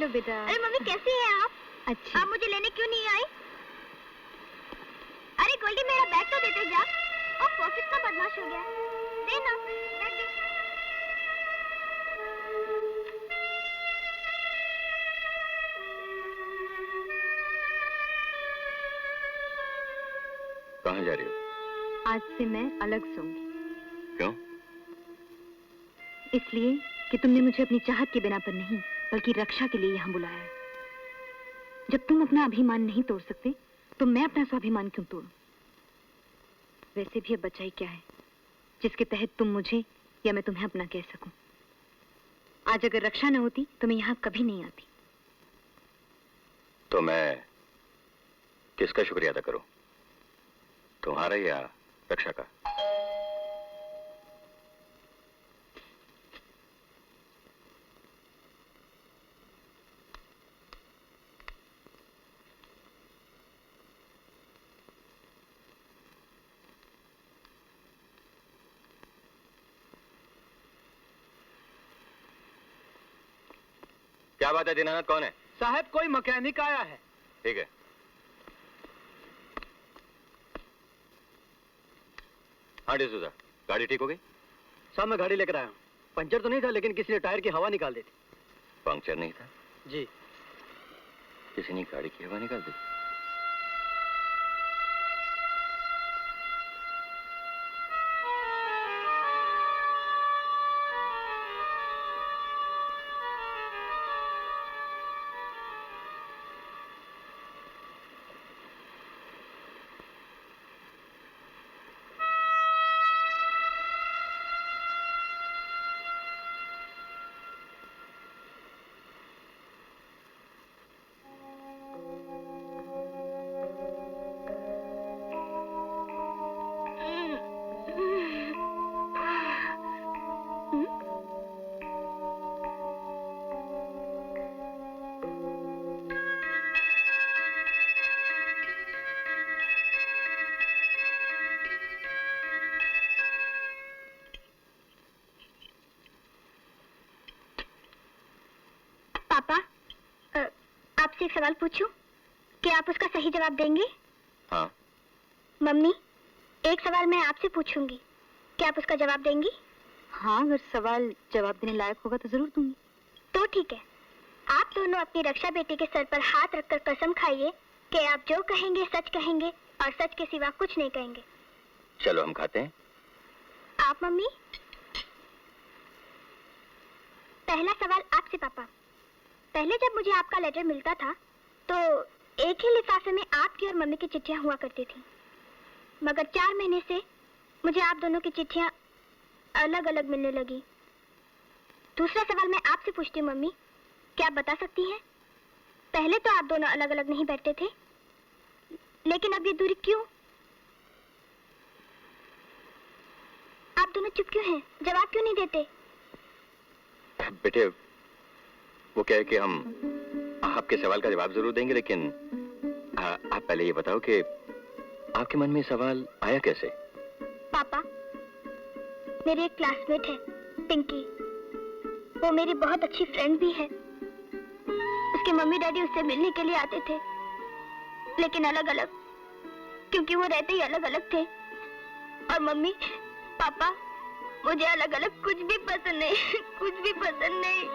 Hello बेटा। अरे mummy कैसी हैं आप? अच्छी। आप मुझे लेने क्यों नहीं आई? अरे गोल्डी मेरा बैग तो देते जा। ओह कितना बदमाश हो गया। दे ना बैग दे। कहाँ जा रही हो? आज से मैं अलग सोऊंगी। क्यों? इसलिए कि तुमने मुझे अपनी चाहत के बिना पर नहीं बल्कि रक्षा के लिए यहाँ बुलाया है। जब तुम अपना अभिमान नहीं तोड़ सकते तो मैं अपना स्वाभिमान क्यों तोड़ूं? वैसे भी अब बचा ही क्या है जिसके तहत तुम मुझे या मैं तुम्हें अपना कह सकूं। आज अगर रक्षा न होती तो मैं यहाँ कभी नहीं आती। तो मैं किसका शुक्रिया अदा करूं? तुम्हारा या रक्षा का? क्या बात है दीनानाथ, कौन है? साहब कोई मैकेनिक आया है। ठीक है। हाँ डिसूजा, गाड़ी ठीक हो गई? साहब मैं गाड़ी लेकर आया हूँ। पंचर तो नहीं था लेकिन किसी ने टायर की हवा निकाल दी थी। पंक्चर नहीं था? जी। किसी ने गाड़ी की हवा निकाल दी? आपसे एक सवाल पूछूं? क्या आप उसका सही जवाब देंगे? हाँ। मम्मी, एक सवाल मैं आपसे पूछूंगी, क्या आप उसका जवाब देंगी? हाँ, अगर सवाल जवाब देने लायक होगा तो जरूर दूंगी। तो ठीक है, आप दोनों अपनी रक्षा बेटी के सर पर हाथ रखकर कसम खाइए कि आप जो कहेंगे सच कहेंगे और सच के सिवा कुछ नहीं कहेंगे। चलो हम खाते हैं। आप मम्मी? पहला सवाल आपसे पापा। पहले जब मुझे आपका लेटर मिलता था तो एक ही लिफाफे में आपकी और मम्मी की चिट्ठियां हुआ करती थी, मगर 4 महीने से मुझे आप दोनों की चिट्ठियां अलग अलग मिलने लगी। दूसरा सवाल मैं आपसे पूछती हूँ मम्मी, क्या आप बता सकती हैं पहले तो आप दोनों अलग अलग नहीं बैठते थे, लेकिन अब ये दूरी क्यों? आप दोनों चुप क्यों हैं? जवाब क्यों नहीं देते? बेटे वो क्या है कि हम आपके सवाल का जवाब जरूर देंगे, लेकिन आप पहले ये बताओ कि आपके मन में सवाल आया कैसे? पापा, मेरी एक क्लासमेट है पिंकी, वो मेरी बहुत अच्छी फ्रेंड भी है। उसके मम्मी डैडी उससे मिलने के लिए आते थे, लेकिन अलग अलग, क्योंकि वो रहते ही अलग अलग थे। और मम्मी पापा, मुझे अलग अलग कुछ भी पसंद नहीं, कुछ भी पसंद नहीं।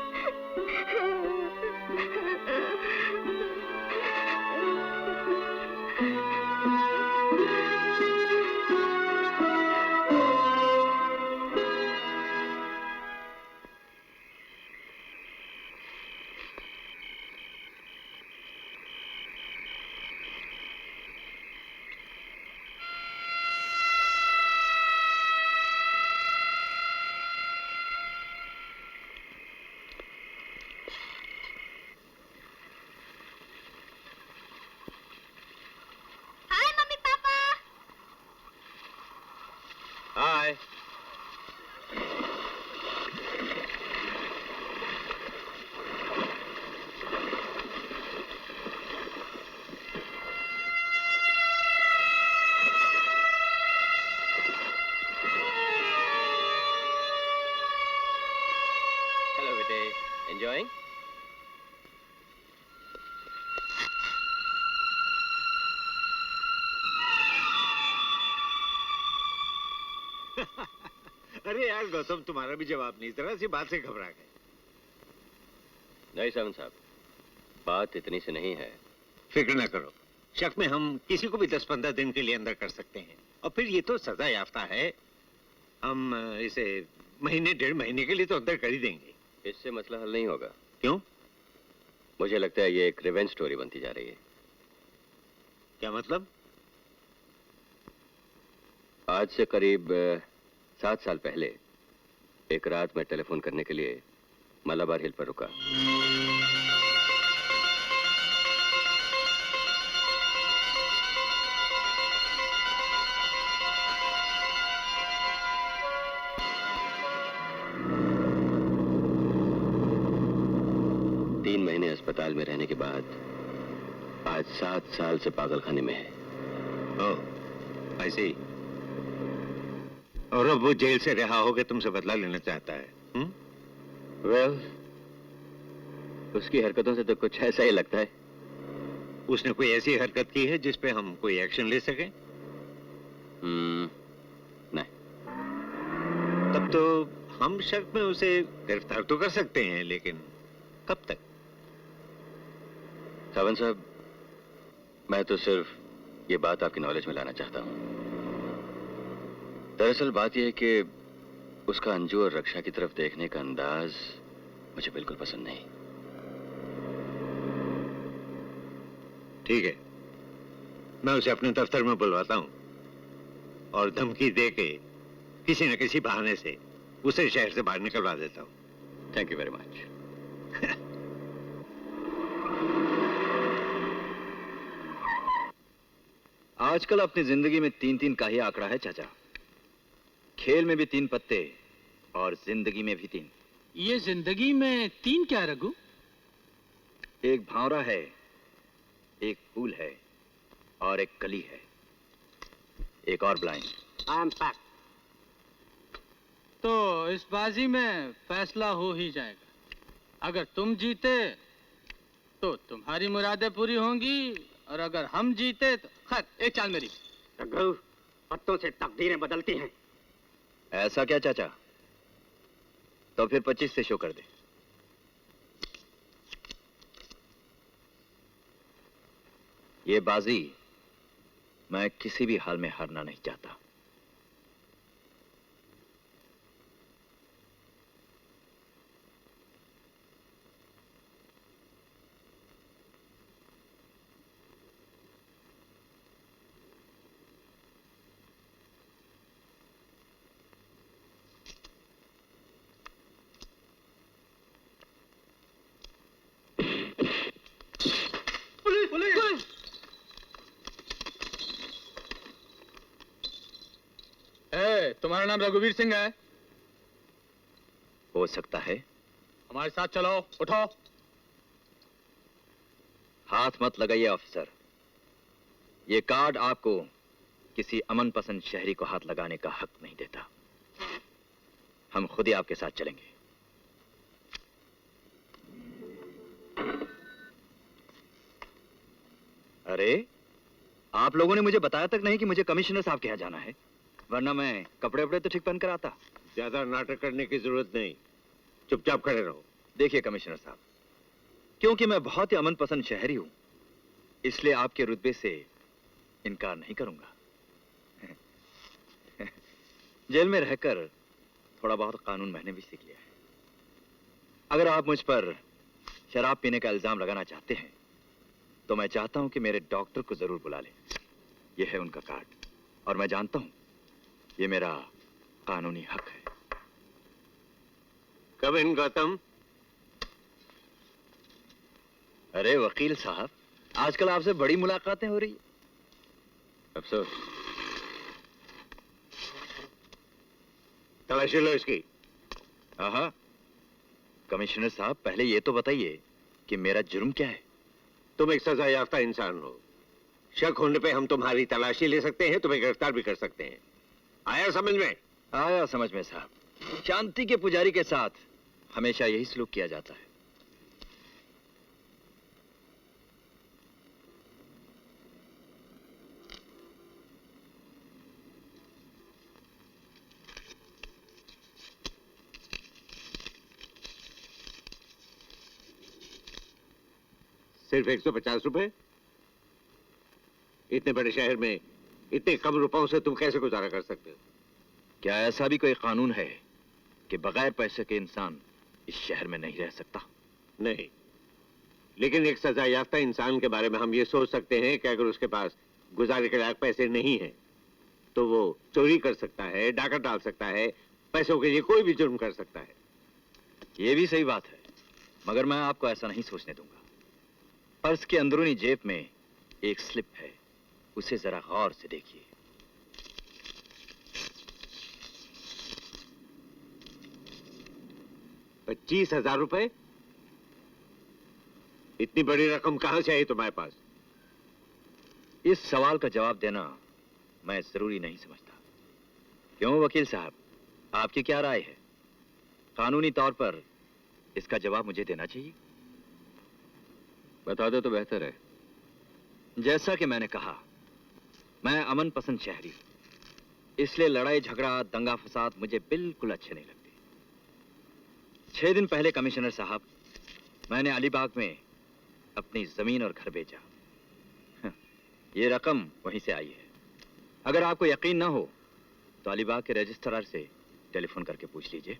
अरे यार गौतम, तुम्हारा भी जवाब नहीं, जरा सी बात से घबरा गए। नहीं सावंत साहब, बात इतनी से नहीं है। फिक्र ना करो, शक में हम किसी को भी 10-15 दिन के लिए अंदर कर सकते हैं, और फिर ये तो सजा याफ्ता है, हम इसे महीने 1.5 महीने के लिए तो अंदर कर ही देंगे। इससे मसला हल नहीं होगा। क्यों? मुझे लगता है ये एक रिवेंज स्टोरी बनती जा रही है। क्या मतलब? आज से करीब 7 साल पहले एक रात मैं टेलीफोन करने के लिए मलाबार हिल पर रुका। महीने अस्पताल में रहने के बाद आज 7 साल से पागलखाने में है। ओह, I see। और अब वो जेल से रिहा होकर तुमसे बदला लेना चाहता है। वेल, उसकी हरकतों से तो कुछ ऐसा ही लगता है। उसने कोई ऐसी हरकत की है जिस पे हम कोई एक्शन ले सकें? नहीं। तब तो हम शक में उसे गिरफ्तार तो कर सकते हैं, लेकिन कब तक? सावंत साहब, मैं तो सिर्फ ये बात आपकी नॉलेज में लाना चाहता हूँ। दरअसल बात यह है कि उसका अंजू और रक्षा की तरफ देखने का अंदाज मुझे बिल्कुल पसंद नहीं। ठीक है, मैं उसे अपने दफ्तर में बुलवाता हूँ और धमकी दे के किसी न किसी बहाने से उसे शहर से बाहर निकलवा देता हूँ। Thank you very much. आजकल अपनी जिंदगी में 3-3 का ही आंकड़ा है चाचा। खेल में भी 3 पत्ते और जिंदगी में भी 3। ये जिंदगी में 3 क्या रघु? एक भावरा है, एक फूल है और एक कली है, एक और ब्लाइंड। I am pack. तो इस बाजी में फैसला हो ही जाएगा। अगर तुम जीते तो तुम्हारी मुरादें पूरी होंगी, और अगर हम जीते तो खैर, एक चाल मेरी। रघु, पत्तों से तकदीरें बदलती हैं। ऐसा क्या चाचा? तो फिर 25 से शो कर दे। ये बाजी मैं किसी भी हाल में हारना नहीं चाहता। तुम्हारा नाम रघुवीर सिंह है? हो सकता है। हमारे साथ चलो, उठो। हाथ मत लगाइए ऑफिसर। ये कार्ड आपको किसी अमन पसंद शहरी को हाथ लगाने का हक नहीं देता। हम खुद ही आपके साथ चलेंगे। अरे, आप लोगों ने मुझे बताया तक नहीं कि मुझे कमिश्नर साहब के यहाँ जाना है, वरना मैं कपड़े वपड़े तो ठीक पहन कर आता। ज्यादा नाटक करने की जरूरत नहीं, चुपचाप खड़े रहो। देखिए कमिश्नर साहब, क्योंकि मैं बहुत ही अमन पसंद शहरी हूं, इसलिए आपके रुतबे से इनकार नहीं करूंगा। जेल में रहकर थोड़ा बहुत कानून मैंने भी सीख लिया है। अगर आप मुझ पर शराब पीने का इल्जाम लगाना चाहते हैं तो मैं चाहता हूं कि मेरे डॉक्टर को जरूर बुला लें। यह है उनका कार्ड, और मैं जानता हूं ये मेरा कानूनी हक है। कब इन गौतम? अरे वकील साहब, आजकल आपसे बड़ी मुलाकातें हो रही है। अफसोस। तलाशी लो इसकी। हाँ, कमिश्नर साहब, पहले ये तो बताइए कि मेरा जुर्म क्या है? तुम एक सजा याफ्ता इंसान हो। शक होने पे हम तुम्हारी तलाशी ले सकते हैं, तुम्हें गिरफ्तार भी कर सकते हैं। आया समझ में? आया समझ में साहब। शांति के पुजारी के साथ हमेशा यही सलूक किया जाता है। सिर्फ 150 रुपए? इतने बड़े शहर में इतने कम रुपयों से तुम कैसे गुजारा कर सकते हो? क्या ऐसा भी कोई कानून है कि बगैर पैसे के इंसान इस शहर में नहीं रह सकता? नहीं, लेकिन एक सजा याफ्ता इंसान के बारे में हम ये सोच सकते हैं कि अगर उसके पास गुजारे के लायक पैसे नहीं हैं, तो वो चोरी कर सकता है, डाका डाल सकता है, पैसों के लिए कोई भी जुर्म कर सकता है। ये भी सही बात है, मगर मैं आपको ऐसा नहीं सोचने दूंगा। पर्स के अंदरूनी जेब में एक स्लिप है, उसे जरा गौर से देखिए। ₹25,000? इतनी बड़ी रकम कहां से आई तुम्हारे पास? इस सवाल का जवाब देना मैं जरूरी नहीं समझता। क्यों वकील साहब, आपकी क्या राय है? कानूनी तौर पर इसका जवाब मुझे देना चाहिए। बता दो तो बेहतर है। जैसा कि मैंने कहा, मैं अमन पसंद शहरी हूं, इसलिए लड़ाई झगड़ा दंगा फसाद मुझे बिल्कुल अच्छे नहीं लगते। 6 दिन पहले कमिश्नर साहब, मैंने अलीबाग में अपनी जमीन और घर बेचा। ये रकम वहीं से आई है। अगर आपको यकीन ना हो तो अलीबाग के रजिस्ट्रार से टेलीफोन करके पूछ लीजिए।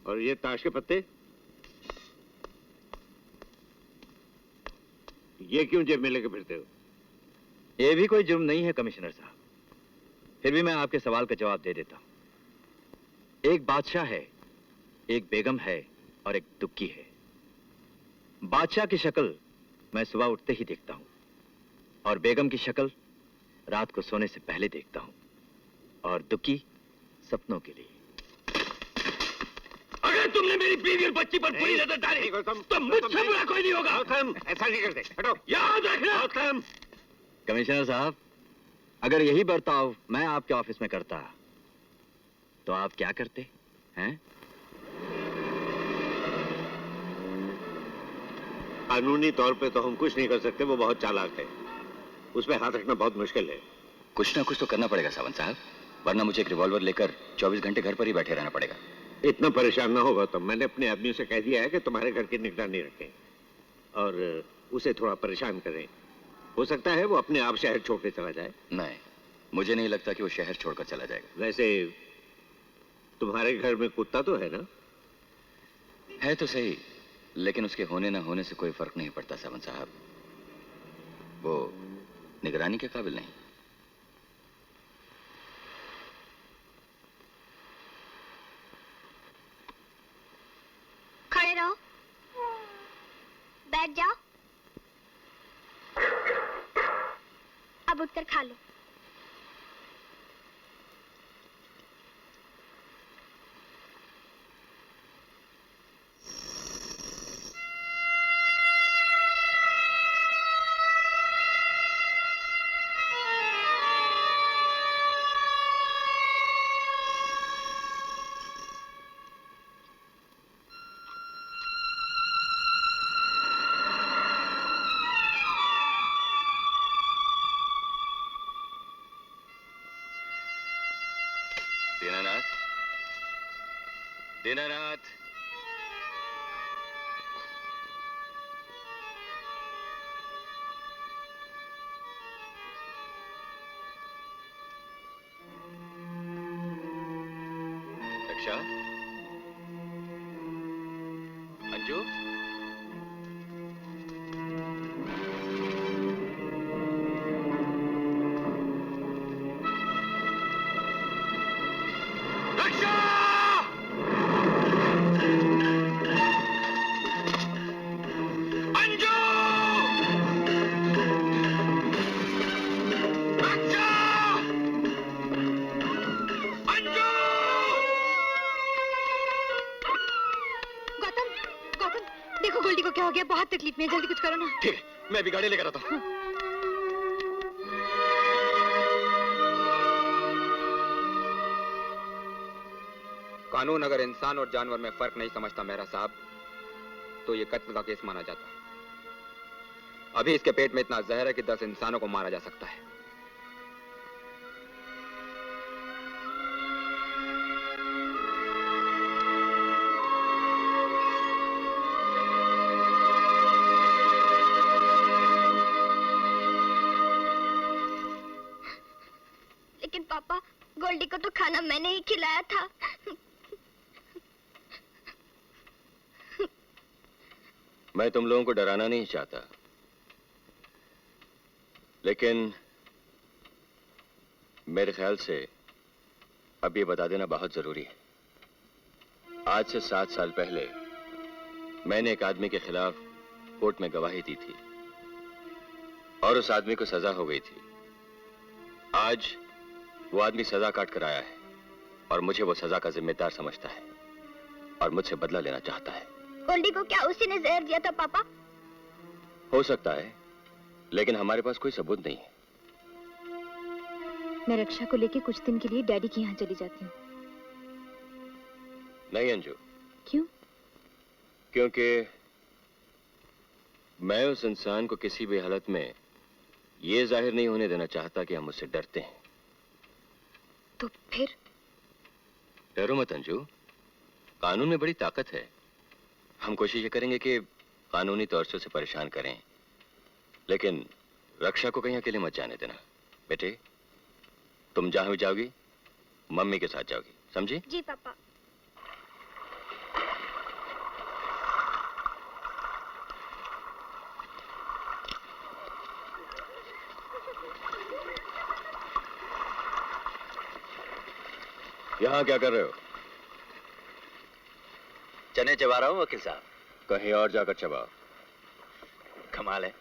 और ये ताश के पत्ते, ये क्यों जेब में लेके फिरते हो? ये भी कोई जुर्म नहीं है कमिश्नर साहब, फिर भी मैं आपके सवाल का जवाब दे देता हूं। एक बादशाह है, एक बेगम है और एक दुक्की है। बादशाह की शक्ल मैं सुबह उठते ही देखता हूं और बेगम की शक्ल रात को सोने से पहले देखता हूं, और दुक्की सपनों के लिए। अगर तुमने मेरी बीवी और बच्ची पर बुरी नजर डाली तो मुझसे बुरा कोई नहीं होगा। ऐसा नहीं करते, हटो, याद रखना। कमिश्नर साहब, अगर यही बर्ताव मैं आपके ऑफिस में करता तो आप क्या करते हैं? कानूनी तौर पे तो हम कुछ नहीं कर सकते, वो बहुत चालाक है, उसमें हाथ रखना बहुत मुश्किल है। कुछ ना कुछ तो करना पड़ेगा सावंत साहब, वरना मुझे एक रिवॉल्वर लेकर 24 घंटे घर पर ही बैठे रहना पड़ेगा। इतना परेशान ना होगा तो मैंने अपने आदमियों से कह दिया है कि तुम्हारे घर की निगरानी रखें और उसे थोड़ा परेशान करें। हो सकता है वो अपने आप शहर छोड़ के चला जाए। नहीं, मुझे नहीं लगता कि वो शहर छोड़कर चला जाएगा। वैसे तुम्हारे घर में कुत्ता तो है ना? है तो सही, लेकिन उसके होने ना होने से कोई फर्क नहीं पड़ता सावंत साहब। वो निगरानी के काबिल नहीं। खड़े रहो, बैठ जाओ, अब उठकर खा लो। दीनानाथ, दीनानाथ, रक्षा, अंजू, देखो गोल्डी को क्या हो गया, बहुत तकलीफ में है, जल्दी कुछ करो ना। ठीक है, मैं भी गाड़ी लेकर आता हूँ। कानून अगर इंसान और जानवर में फर्क नहीं समझता मेहरा साहब, तो ये कत्ल का केस माना जाता। अभी इसके पेट में इतना जहर है कि 10 इंसानों को मारा जा सकता है। लेकिन पापा, गोल्डी को तो खाना मैंने ही खिलाया था। मैं तुम लोगों को डराना नहीं चाहता, लेकिन मेरे ख्याल से अब ये बता देना बहुत जरूरी है। आज से 7 साल पहले मैंने एक आदमी के खिलाफ कोर्ट में गवाही दी थी और उस आदमी को सजा हो गई थी। आज वो आदमी सजा काट कर आया है और मुझे वो सजा का जिम्मेदार समझता है और मुझसे बदला लेना चाहता है। गोल्डी को क्या उसी ने जहर दिया था पापा? हो सकता है, लेकिन हमारे पास कोई सबूत नहीं है। मैं रक्षा को लेके कुछ दिन के लिए डैडी के यहाँ चली जाती हूँ। नहीं अंजू। क्यों? क्योंकि मैं उस इंसान को किसी भी हालत में ये जाहिर नहीं होने देना चाहता कि हम उससे डरते हैं। तो फिर? डरो मत अंजू, कानून में बड़ी ताकत है। हम कोशिश ये करेंगे कि कानूनी तौर से उसे परेशान करें, लेकिन रक्षा को कहीं अकेले मत जाने देना। बेटे, तुम जहां भी जाओगी मम्मी के साथ जाओगी, समझी? जी पापा। यहाँ क्या कर रहे हो? चने चबा रहा हूँ वकील साहब। कहीं और जाकर चबाओ। कमाल है,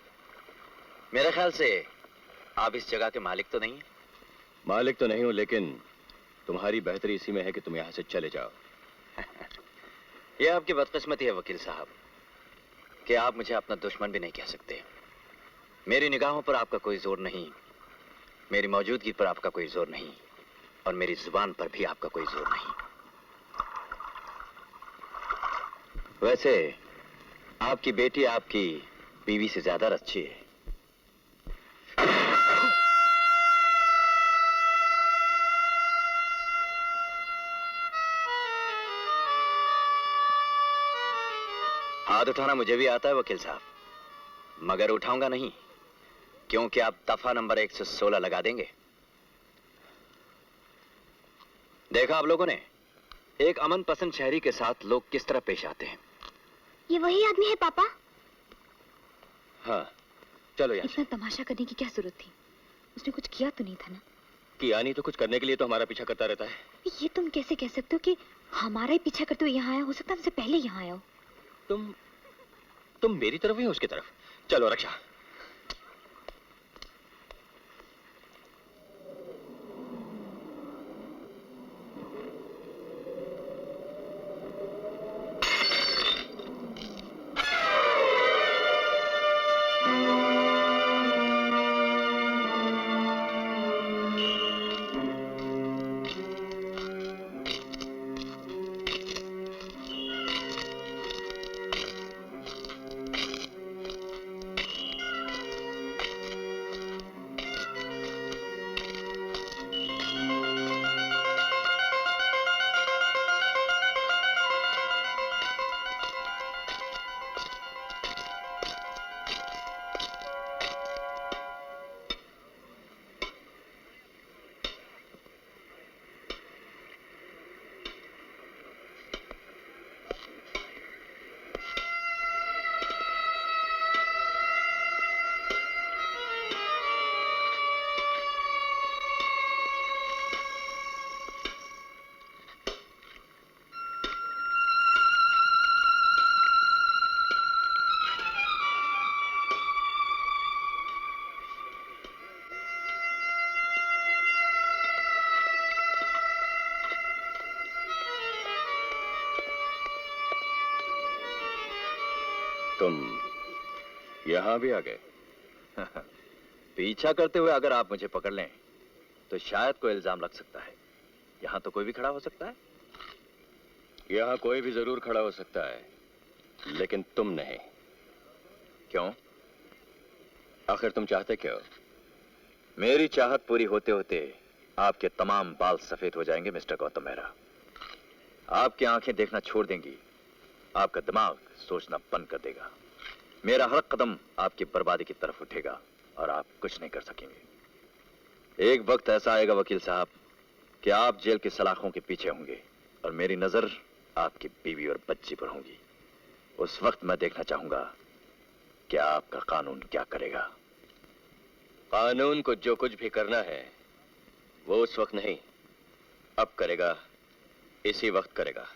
मेरे ख्याल से आप इस जगह के मालिक तो नहीं हैं? मालिक तो नहीं हूं, लेकिन तुम्हारी बेहतरी इसी में है कि तुम यहाँ से चले जाओ। यह आपकी बदकिस्मती है वकील साहब कि आप मुझे अपना दुश्मन भी नहीं कह सकते। मेरी निगाहों पर आपका कोई जोर नहीं, मेरी मौजूदगी पर आपका कोई जोर नहीं, और मेरी जुबान पर भी आपका कोई जोर नहीं। वैसे आपकी बेटी आपकी बीवी से ज्यादा अच्छी है। हाथ उठाना मुझे भी आता है वकील साहब, मगर उठाऊंगा नहीं, क्योंकि आप दफा नंबर 116 लगा देंगे। देखा आप लोगों ने, एक अमन पसंद शहरी के साथ लोग किस तरह पेश आते हैं। ये वही आदमी है पापा? हाँ, चलो यहाँ इतना तमाशा करने की क्या जरूरत थी? उसने कुछ किया तो नहीं था ना? किया नहीं तो कुछ करने के लिए तो हमारा पीछा करता रहता है। ये तुम कैसे कह सकते हो कि हमारा ही पीछा करते हुए यहाँ आया? हो सकता है हमसे पहले यहाँ आया हो। तुम मेरी तरफ ही हो उसकी तरफ। चलो रक्षा। तुम यहां भी आ गए? पीछा करते हुए अगर आप मुझे पकड़ लें तो शायद कोई इल्जाम लग सकता है। यहां तो कोई भी खड़ा हो सकता है। यहां कोई भी जरूर खड़ा हो सकता है, लेकिन तुम नहीं। क्यों? आखिर तुम चाहते क्या हो? मेरी चाहत पूरी होते होते आपके तमाम बाल सफेद हो जाएंगे मिस्टर गौतम मेहरा। आपकी आंखें देखना छोड़ देंगी, आपका दिमाग सोचना बंद कर देगा। मेरा हर कदम आपकी बर्बादी की तरफ उठेगा और आप कुछ नहीं कर सकेंगे। एक वक्त ऐसा आएगा वकील साहब कि आप जेल की सलाखों के पीछे होंगे और मेरी नजर आपकी बीवी और बच्ची पर होंगी। उस वक्त मैं देखना चाहूंगा कि आपका कानून क्या करेगा। कानून को जो कुछ भी करना है वो उस वक्त नहीं, अब करेगा, इसी वक्त करेगा।